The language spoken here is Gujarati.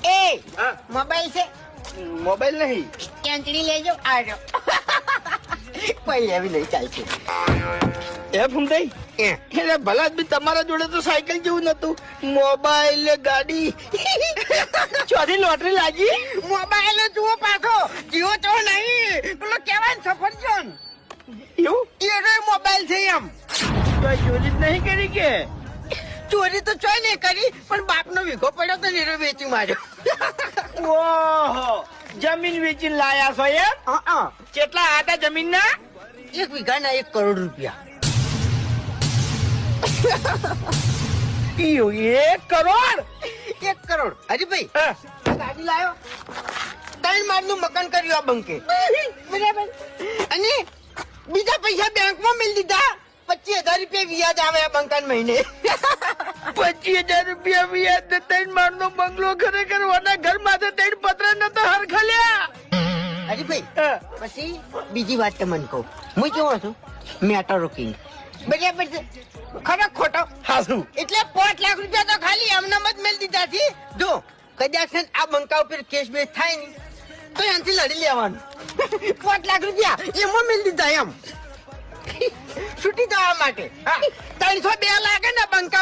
એ હા મોબાઈલ છે? મોબાઈલ નહીં. કેન્ચડી લેજો આજો. કોઈ એવી નહીં ચાલશે. એ ફૂમતાઈ એટલે ભલા બી તમારા જોડે તો સાયકલ જેવું નતું, મોબાઈલ ગાડી ચોથી લોટરી લાગી. મોબાઈલ જુઓ પાછો જીવો તો નહીં પેલો કેવાય ને સફરજન એવું એ મોબાઈલ છે એમ. તો ચોરી જ નહીં કરી કે? ચોરી તો ચોય નહીં કરી પણ બાપનો વીઘો પડ્યો તો નીરો વેચી માર્યો. ઓહો, જમીન વેચીને લાયા છો એમ? કેટલા હતા જમીન ના? 1 વીઘાના 1 કરોડ રૂપિયા. 1 કરોડ? 1 કરોડ. હરીભાઈ હા. ગાડી લાયો 3 માળનું મકાન કર્યું આ બંકે બરાબર. અને બીજા પૈસા બેંકમાં મેળ દીધા. 25,000 રૂપિયા વ્યાજ આવે આ બંકાન મહિને. 25,000 રૂપિયા વ્યાજ ને 3 માળનો બંગલો ખરેખર વાના ઘર માથે 3 પતરા નતા હરખલ્યા. હરીભાઈ પછી બીજી વાત તમને કહું. હું કેવો છું મેટરો કિંગ બરાબર છે ખરો ખોટો? હાસુ. એટલે 5 લાખ રૂપિયા તો ખાલી આમનામ જ મેળ દીધા છે. જો કદાચ છે ને આ બંકા ઉપર કેસ બેસ થાય ને તો એનાથી લડી લેવાનું. 5 લાખ રૂપિયા એમાં મેળ દીધા એમ છૂટી જવા માટે. 302 લાખ ને બંકા